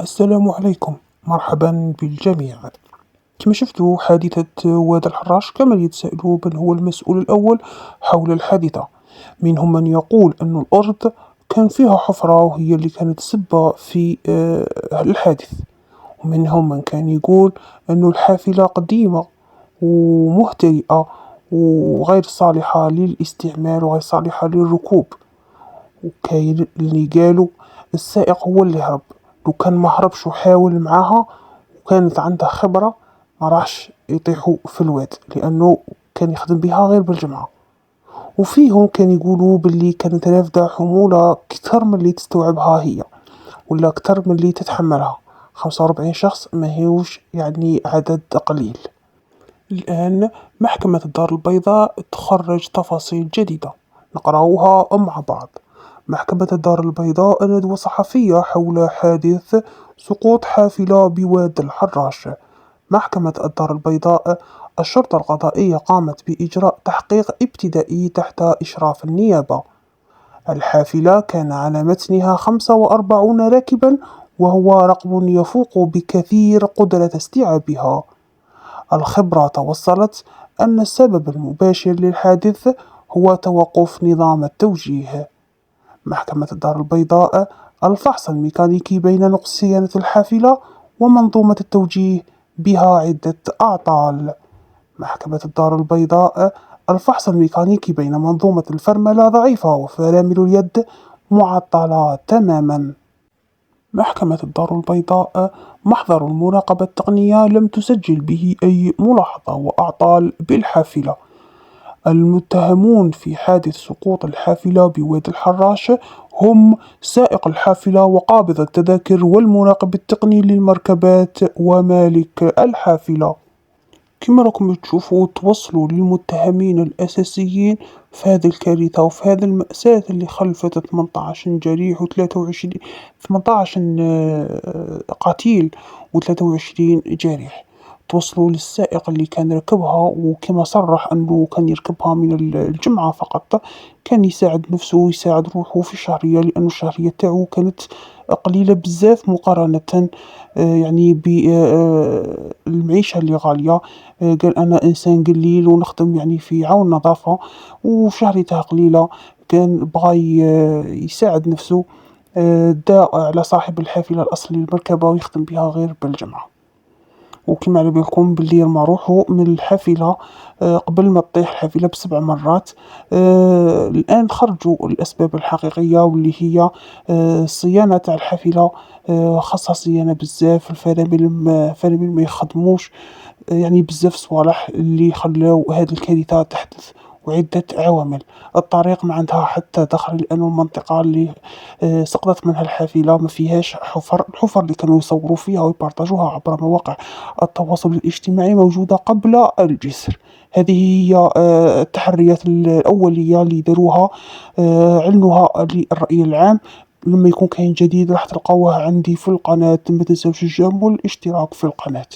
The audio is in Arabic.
السلام عليكم، مرحبا بالجميع. كما شفتوا حادثة واد الحراش كما يتساءلوا من هو المسؤول الأول حول الحادثة. منهم من يقول أن الأرض كان فيها حفرة وهي اللي كانت سبة في الحادث، ومنهم من كان يقول أن الحافلة قديمة ومهترئة وغير صالحة للاستعمال وغير صالحة للركوب. وكاين اللي قالوا السائق هو اللي هرب، لو كان ما هربش وحاول معاها وكانت عنده خبرة ما راحش يطيحوا في الواد، لأنه كان يخدم بها غير بالجمعة. وفيهم كان يقولوا باللي كانت رافدة حمولة كتر من اللي تستوعبها هي، ولا كتر من اللي تتحملها. 45 شخص ما هيوش يعني عدد قليل. الآن محكمة الدار البيضاء تخرج تفاصيل جديدة نقرأوها مع بعض. محكمة الدار البيضاء ندوة صحفية حول حادث سقوط حافلة بواد الحراش. محكمة الدار البيضاء: الشرطة القضائية قامت بإجراء تحقيق ابتدائي تحت إشراف النيابة. الحافلة كان على متنها 45 راكبا، وهو رقم يفوق بكثير قدرة استيعابها. الخبرة توصلت أن السبب المباشر للحادث هو توقف نظام التوجيه. محكمة الدار البيضاء: الفحص الميكانيكي بين نقص صيانة الحافلة ومنظومة التوجيه بها عدة أعطال. محكمة الدار البيضاء: الفحص الميكانيكي بين منظومة الفرملة ضعيفة وفرامل اليد معطلة تماما. محكمة الدار البيضاء: محضر المراقبة التقنية لم تسجل به أي ملاحظة وأعطال بالحافلة. المتهمون في حادث سقوط الحافلة بواد الحراش هم سائق الحافلة وقابض التذاكر والمراقب التقني للمركبات ومالك الحافلة. كما راكم تشوفوا توصلوا للمتهمين الأساسيين في هذه الكارثة وفي هذه المأساة اللي خلفت 18 جريح و23 18 قتيل و23 جارح. توصلوا للسائق اللي كان يركبها، وكما صرح أنه كان يركبها من الجمعة فقط، كان يساعد نفسه ويساعد روحه في الشهرية، لأن الشهرية تاعو كانت قليلة بزاف مقارنة يعني بالمعيشة اللي غالية. قال أنا إنسان قليل ونخدم يعني في عون نظافة وشهريتها قليلة، كان بغى يساعد نفسه. دا على صاحب الحافلة الأصلي للمركبة ويخدم بها غير بالجمعة. وكما على بالكم باللي رمى روحو من الحافلة قبل ما تطيح الحافلة ب7 مرات. الآن خرجوا الأسباب الحقيقية واللي هي الصيانة تاع الحافلة، خاصها صيانة بزاف. الفرامل ما يخدموش، يعني بزاف صوالح اللي خلاو هذه الكارثة تحدث، وعدة عوامل. الطريق ما عندها حتى دخل، لأن المنطقة اللي سقطت منها الحافلة ما فيهاش حفر. الحفر اللي كانوا يصوروا فيها ويبارطاجوها عبر مواقع التواصل الاجتماعي موجودة قبل الجسر. هذه هي التحريات الأولية اللي داروها، علنوها للرأي العام. لما يكون كاين جديد راح تلقاوه عندي في القناة. ما تنساوش الجيم والاشتراك في القناة.